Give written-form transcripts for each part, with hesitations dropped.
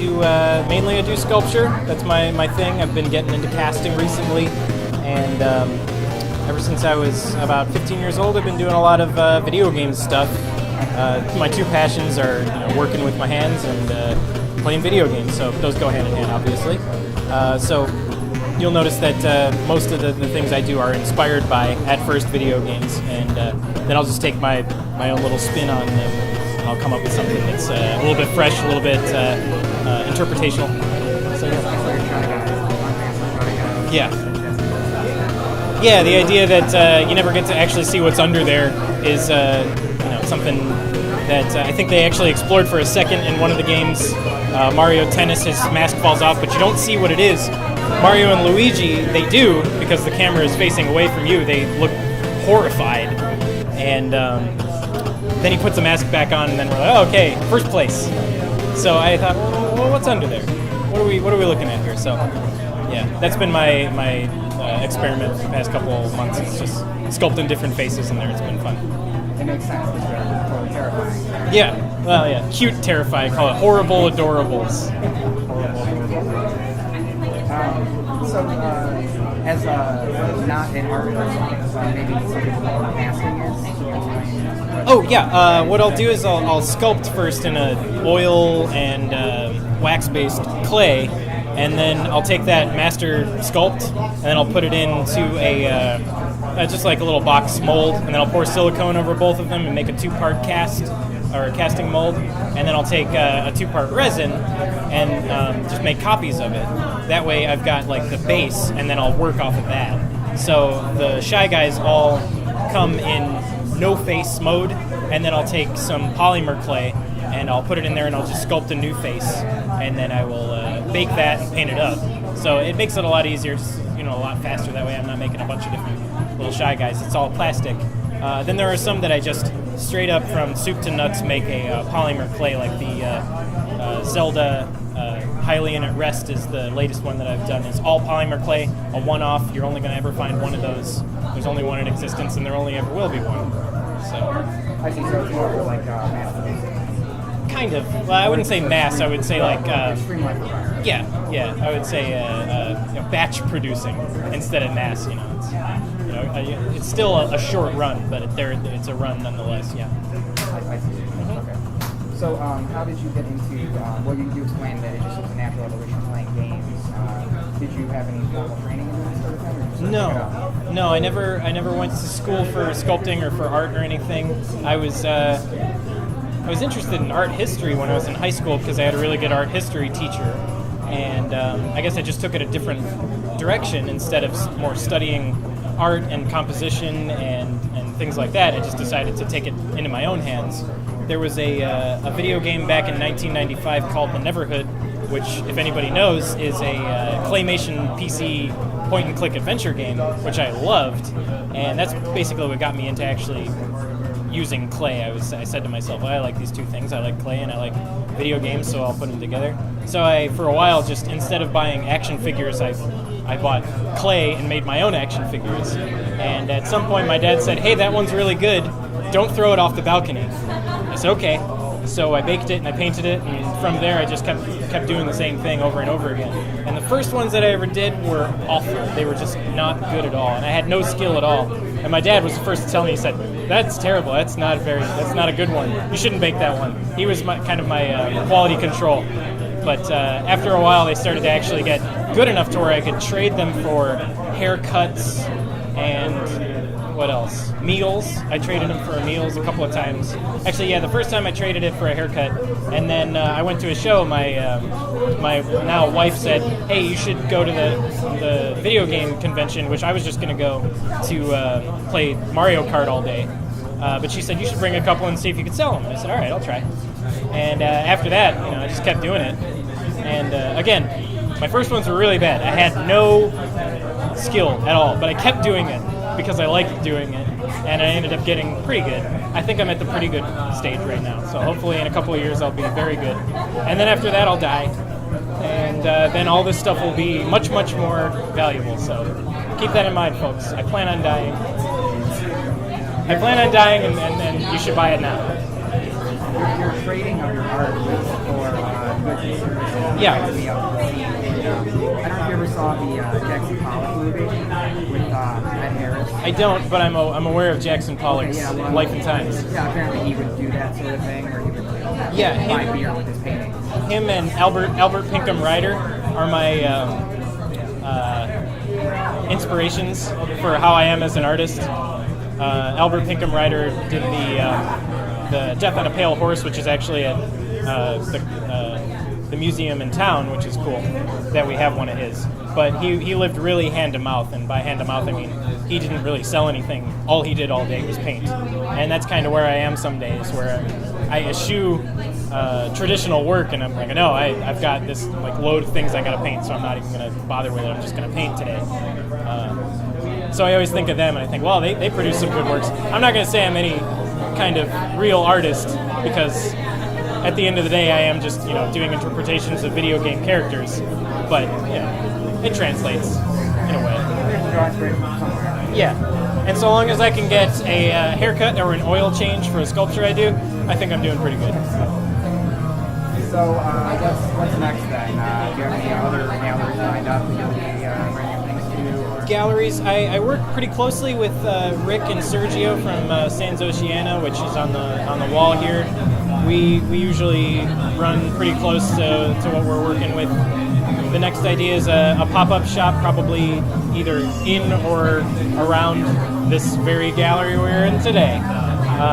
mainly I do sculpture. That's my thing. I've been getting into casting recently, and ever since I was about 15 years old, I've been doing a lot of video game stuff. My two passions are working with my hands and playing video games, so those go hand in hand, obviously. So you'll notice that most of the things I do are inspired by, at first, video games, and then I'll just take my own little spin on them, and I'll come up with something that's a little bit fresh, a little bit interpretational. So, yeah, the idea that you never get to actually see what's under there is something that I think they actually explored for a second in one of the games. Mario Tennis, his mask falls off, but you don't see what it is. Mario and Luigi, they do, because the camera is facing away from you. They look horrified, and then he puts the mask back on, and then we're like, oh, okay, first place. So I thought, well, what's under there? What are we looking at here? So, yeah, that's been my experiment for the past couple of months. It's just sculpting different faces in there. It's been fun. It makes sense. It's totally terrifying. Yeah, well, yeah, cute, terrifying. Call it horrible adorables. As not an art person, maybe some people know what masking is. Oh yeah, what I'll do is I'll sculpt first in a oil and wax-based clay, and then I'll take that master sculpt and then I'll put it into a just like a little box mold, and then I'll pour silicone over both of them and make a two-part cast or a casting mold, and then I'll take a two-part resin and just make copies of it. That way I've got like the base, and then I'll work off of that. So the Shy Guys all come in no-face mode, and then I'll take some polymer clay and I'll put it in there and I'll just sculpt a new face, and then I will bake that and paint it up. So it makes it a lot easier, a lot faster. That way I'm not making a bunch of different little Shy Guys. It's all plastic. Then there are some that I just straight up from soup to nuts make a polymer clay, like the Zelda Hylian at Rest is the latest one that I've done. It's all polymer clay, a one-off. You're only going to ever find one of those. There's only one in existence, and there only ever will be one. So I see. So it's more like mass producing. Kind of. Well, I wouldn't say mass. I would say like streamlined environment. Yeah. I would say batch producing instead of mass. It's still a short run, but it's a run nonetheless. Yeah. I see. Okay. So how did you get into? Well, you explained that it just was a natural evolution of playing games. Did you have any formal training in this sort of thing? Or just No. I never went to school for sculpting or for art or anything. I was interested in art history when I was in high school because I had a really good art history teacher, and I guess I just took it a different direction. Instead of more studying art and composition and things like that, I just decided to take it into my own hands. There was a video game back in 1995 called The Neverhood, which, if anybody knows, is a claymation PC point-and-click adventure game, which I loved, and that's basically what got me into actually using clay. I said to myself, well, I like these two things. I like clay and I like video games, so I'll put them together. So I, for a while, just instead of buying action figures, I bought clay and made my own action figures. And at some point, my dad said, hey, that one's really good. Don't throw it off the balcony. I said, okay. So I baked it and I painted it, and from there I just kept doing the same thing over and over again. And the first ones that I ever did were awful. They were just not good at all, and I had no skill at all. And my dad was the first to tell me, he said, that's terrible, that's not a good one. You shouldn't bake that one. He was my quality control. But after a while they started to actually get good enough to where I could trade them for haircuts and what else? Meals. I traded them for meals a couple of times. Actually, yeah, the first time I traded it for a haircut, and then I went to a show. My now wife said, "Hey, you should go to the video game convention," which I was just going to go to play Mario Kart all day. But she said you should bring a couple and see if you could sell them. I said, "All right, I'll try." And after that, I just kept doing it. And again, my first ones were really bad. I had no skill at all, but I kept doing it because I liked doing it, and I ended up getting pretty good. I think I'm at the pretty good stage right now, so hopefully in a couple of years I'll be very good. And then after that I'll die, and then all this stuff will be much, much more valuable, so keep that in mind, folks. I plan on dying. And you should buy it now. You're trading of your art for goods and services. Yeah. To be able to see. And, I don't know if you ever saw the Jackson Pollock movie with Ed Harris. I don't, but I'm aware of Jackson Pollock's Life and Times. Yeah, apparently he would do that sort of thing where he would buy beer with his paintings. Him and Albert Pinkham Ryder are my inspirations for how I am as an artist. Albert Pinkham Ryder did the Death on a Pale Horse, which is actually at the museum in town, which is cool that we have one of his. But he lived really hand to mouth, and by hand to mouth I mean he didn't really sell anything. All he did all day was paint, and that's kind of where I am some days, where I eschew traditional work, and I'm like, no, I've got this like load of things I gotta paint, so I'm not even gonna bother with it. I'm just gonna paint today. So I always think of them, and I think, well, they produce some good works. I'm not gonna say I'm any kind of real artist, because at the end of the day I am just doing interpretations of video game characters, but it translates in a way. Yeah, and so long as I can get a haircut or an oil change for a sculpture I do, I think I'm doing pretty good. So I guess what's next then? Do you have any other galleries lined up that you'll be bringing things to? Or? Galleries, I work pretty closely with Rick and Sergio from Sans Oceana, which is on the wall here. We usually run pretty close to what we're working with. The next idea is a pop-up shop, probably either in or around this very gallery we're in today.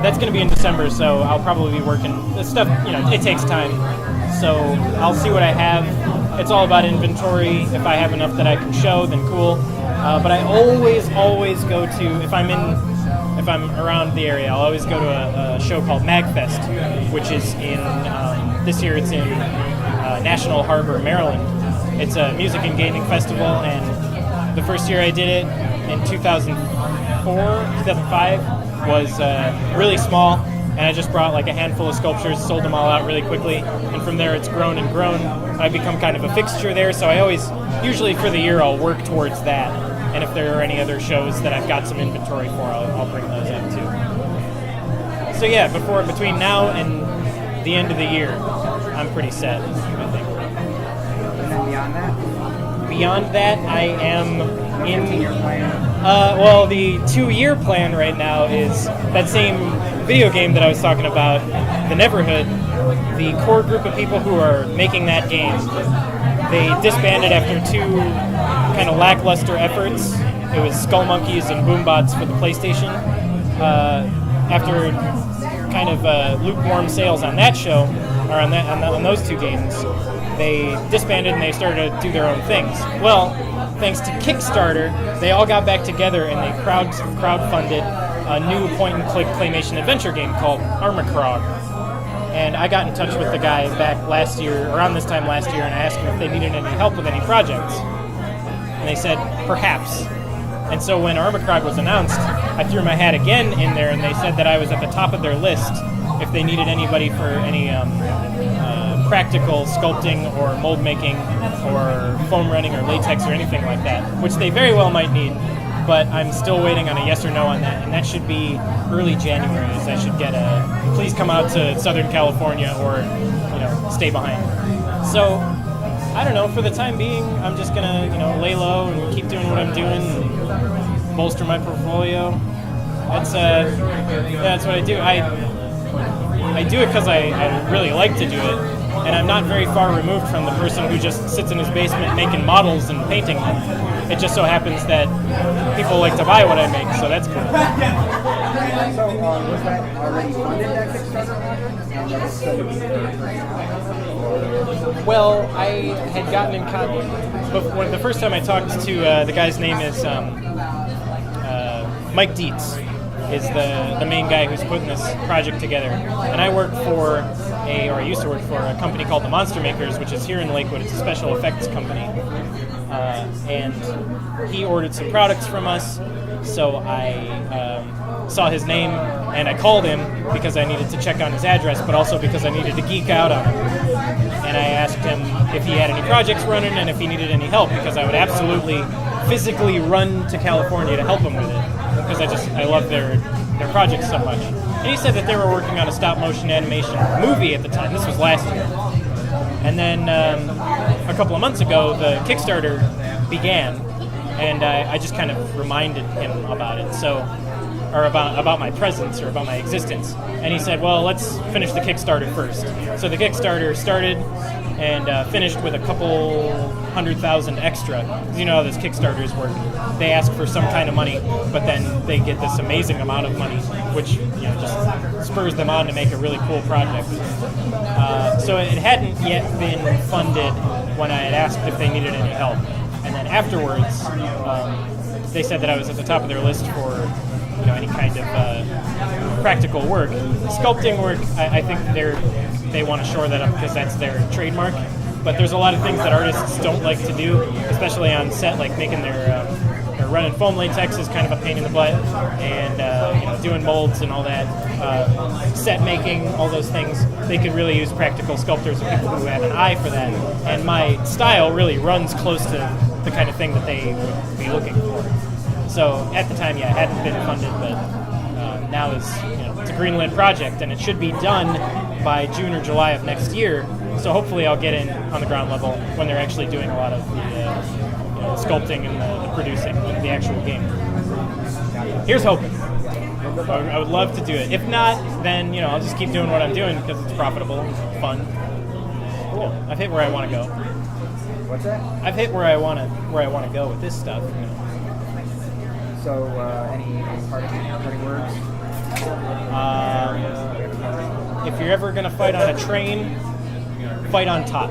That's going to be in December, so I'll probably be working. This stuff, it takes time. So I'll see what I have. It's all about inventory. If I have enough that I can show, then cool. But I always go to, if I'm around the area, I'll always go to a show called MagFest, which is in, this year it's in National Harbor, Maryland. It's a music and gaming festival, and the first year I did it in 2005 was really small, and I just brought like a handful of sculptures, sold them all out really quickly, and from there it's grown and grown. I've become kind of a fixture there, so I always, usually for the year, I'll work towards that. And if there are any other shows that I've got some inventory for, I'll bring those up too. So yeah, between now and the end of the year, I'm pretty set, I think. And then beyond that? Beyond that, I am in... 2-year plan? Well, the 2-year plan right now is that same video game that I was talking about, The Neverhood. The core group of people who are making that game, they disbanded after 2 kind of lackluster efforts. It was Skull Monkeys and Boombots for the PlayStation. After kind of lukewarm sales on that show, or on those 2 games, they disbanded and they started to do their own things. Well, thanks to Kickstarter, they all got back together and they crowdfunded a new point-and-click claymation adventure game called Armacrog. And I got in touch with the guy back last year, around this time last year, and I asked them if they needed any help with any projects. And they said, perhaps. And so when Armacrog was announced, I threw my hat again in there, and they said that I was at the top of their list if they needed anybody for any practical sculpting or mold making or foam running or latex or anything like that, which they very well might need. But I'm still waiting on a yes or no on that, and that should be early January. As I should get a please come out to Southern California or stay behind. So I don't know. For the time being, I'm just gonna lay low and keep doing what I'm doing, and bolster my portfolio. That's what I do. I do it because I really like to do it, and I'm not very far removed from the person who just sits in his basement making models and painting them. It just so happens that people like to buy what I make, so that's cool. So, was that already funded, that Kickstarter project? Well, I had gotten in contact, but the first time I talked to the guy's name is Mike Dietz, is the main guy who's putting this project together. And I work for I used to work for a company called the Monster Makers, which is here in Lakewood. It's a special effects company. And he ordered some products from us, so I saw his name and I called him because I needed to check on his address, but also because I needed to geek out on him. And I asked him if he had any projects running and if he needed any help, because I would absolutely physically run to California to help him with it, because I love their projects so much. And he said that they were working on a stop-motion animation movie at the time. This was last year. And then a couple of months ago, the Kickstarter began, and I just kind of reminded him about it. Or about my presence or about my existence. And he said, well, let's finish the Kickstarter first. So the Kickstarter started and finished with a couple 100,000 extra. 'Cause you know how this Kickstarters work. They ask for some kind of money, but then they get this amazing amount of money, which just spurs them on to make a really cool project. So it hadn't yet been funded when I had asked if they needed any help. And then afterwards, they said that I was at the top of their list for any kind of practical work. Sculpting work, I think they want to shore that up because that's their trademark. But there's a lot of things that artists don't like to do, especially on set, like making their running foam latex is kind of a pain in the butt, and doing molds and all that, set making, all those things. They could really use practical sculptors or people who have an eye for that. And my style really runs close to the kind of thing that they would be looking for. So at the time, it hadn't been funded, but now it's a greenlit project, and it should be done by June or July of next year. So hopefully, I'll get in on the ground level when they're actually doing a lot of the sculpting and the producing of the actual game. Here's hoping. I would love to do it. If not, then I'll just keep doing what I'm doing because it's profitable, it's fun. Cool. I've hit where I want to go. What's that? I've hit where I want to go with this stuff. So, any parting words? If you're ever going to fight on a train, fight on top.